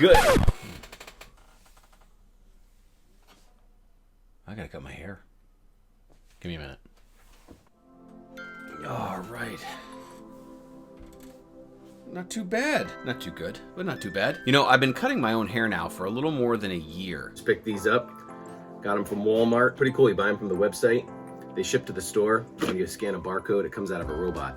good. I gotta cut my hair. Give me a minute. All right. Not too bad. Not too good, but not too bad. You know, I've been cutting my own hair now for a little more than a year. Just picked these up. Got them from Walmart. Pretty cool. You buy them from the website. They ship to the store. When you scan a barcode, it comes out of a robot.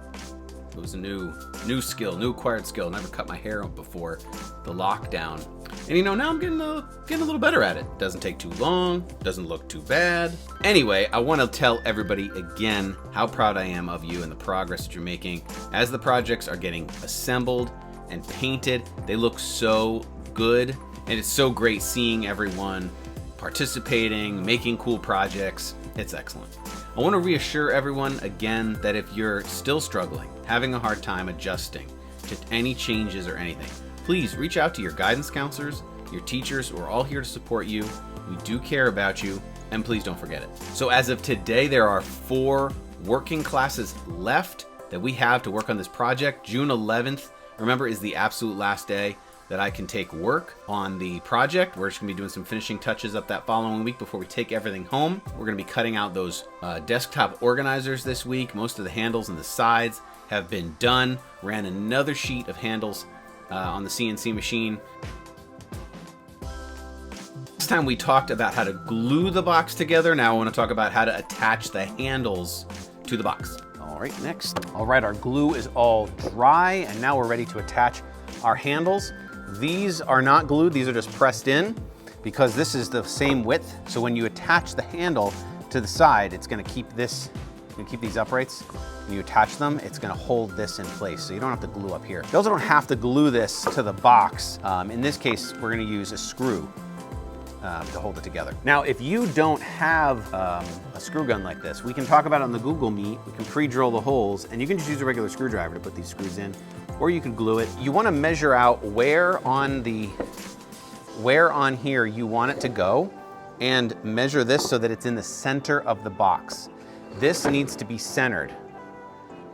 It was a new skill, new acquired skill. Never cut my hair before the lockdown. And you know, now I'm getting a little better at it. Doesn't take too long, doesn't look too bad. Anyway, I want to tell everybody again how proud I am of you and the progress that you're making. As the projects are getting assembled and painted, they look so good. And it's so great seeing everyone participating, making cool projects. It's excellent. I want to reassure everyone again that if you're still struggling, having a hard time adjusting to any changes or anything, please reach out to your guidance counselors, your teachers. We're all here to support you. We do care about you, and please don't forget it. So as of today, there are 4 working classes left that we have to work on this project. June 11th, remember, is the absolute last day that I can take work on the project. We're just gonna be doing some finishing touches up that following week before we take everything home. We're gonna be cutting out those desktop organizers this week. Most of the handles and the sides have been done. Ran another sheet of handles on the CNC machine. This time we talked about how to glue the box together. Now I want to talk about how to attach the handles to the box. All right, next. All right, our glue is all dry, and now we're ready to attach our handles. These are not glued, these are just pressed in because this is the same width. So when you attach the handle to the side, it's gonna keep this, you can keep these uprights. When you attach them, it's gonna hold this in place, so you don't have to glue up here. You also don't have to glue this to the box. In this case, we're gonna use a screw to hold it together. Now, if you don't have a screw gun like this, we can talk about it on the Google Meet. We can pre-drill the holes, and you can just use a regular screwdriver to put these screws in, or you can glue it. You wanna measure out where on here you want it to go, and measure this so that it's in the center of the box. This needs to be centered.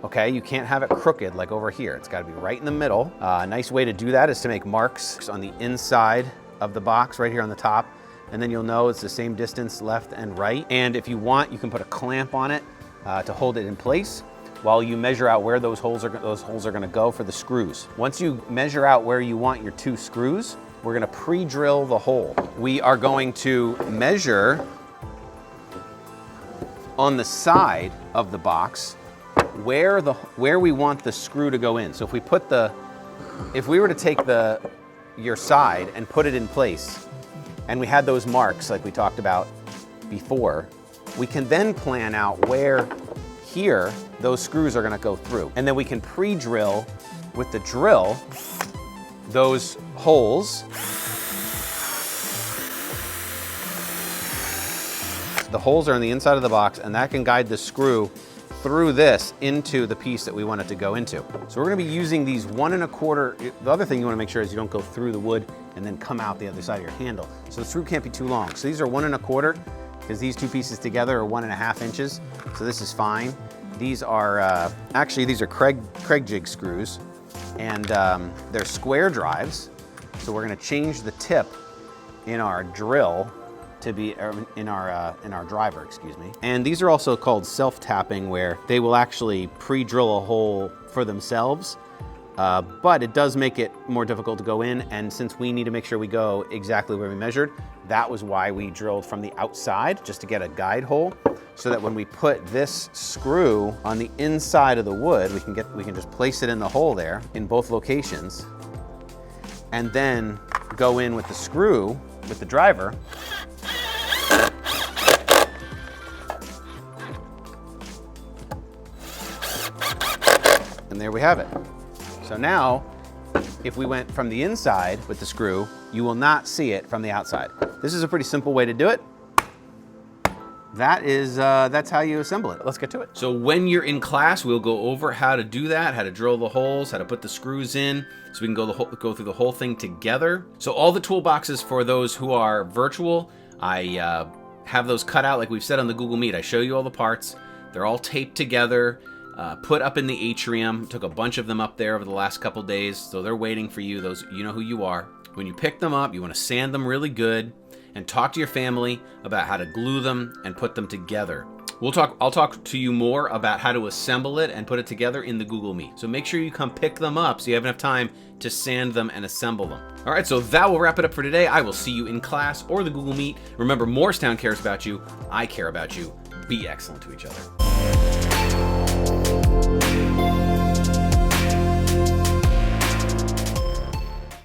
Okay, you can't have it crooked like over here. It's gotta be right in the middle. A nice way to do that is to make marks on the inside of the box right here on the top, and then you'll know it's the same distance left and right. And if you want, you can put a clamp on it to hold it in place while you measure out where those holes are gonna go for the screws. Once you measure out where you want your 2 screws, we're gonna pre-drill the hole. We are going to measure on the side of the box where we want the screw to go in. So if we were to take your side and put it in place, and we had those marks like we talked about before, we can then plan out where here those screws are gonna go through. And then we can pre-drill with the drill those holes. The holes are on the inside of the box, and that can guide the screw through this into the piece that we want it to go into. So we're gonna be using these 1 1/4. The other thing you wanna make sure is you don't go through the wood and then come out the other side of your handle. So the screw can't be too long. So these are 1 1/4, because these 2 pieces together are 1 1/2 inches. So this is fine. These are, actually these are Craig jig screws, and they're square drives. So we're gonna change the tip in our drill to be in our driver, excuse me. And these are also called self-tapping, where they will actually pre-drill a hole for themselves, but it does make it more difficult to go in. And since we need to make sure we go exactly where we measured, that was why we drilled from the outside, just to get a guide hole, so that when we put this screw on the inside of the wood, we can just place it in the hole there in both locations, and then go in with the screw with the driver. And there we have it. So now, if we went from the inside with the screw, you will not see it from the outside. This is a pretty simple way to do it. That's how you assemble it. Let's get to it. So when you're in class, we'll go over how to do that, how to drill the holes, how to put the screws in, so we can go through the whole thing together. So all the toolboxes for those who are virtual, I have those cut out like we've said on the Google Meet. I show you all the parts. They're all taped together, put up in the atrium. Took a bunch of them up there over the last couple days, so they're waiting for you. Those, you know who you are. When you pick them up, you want to sand them really good and talk to your family about how to glue them and put them together. I'll talk to you more about how to assemble it and put it together in the Google Meet. So make sure you come pick them up so you have enough time to sand them and assemble them. All right, so that will wrap it up for today. I will see you in class or the Google Meet. Remember, Morristown cares about you. I care about you. Be excellent to each other.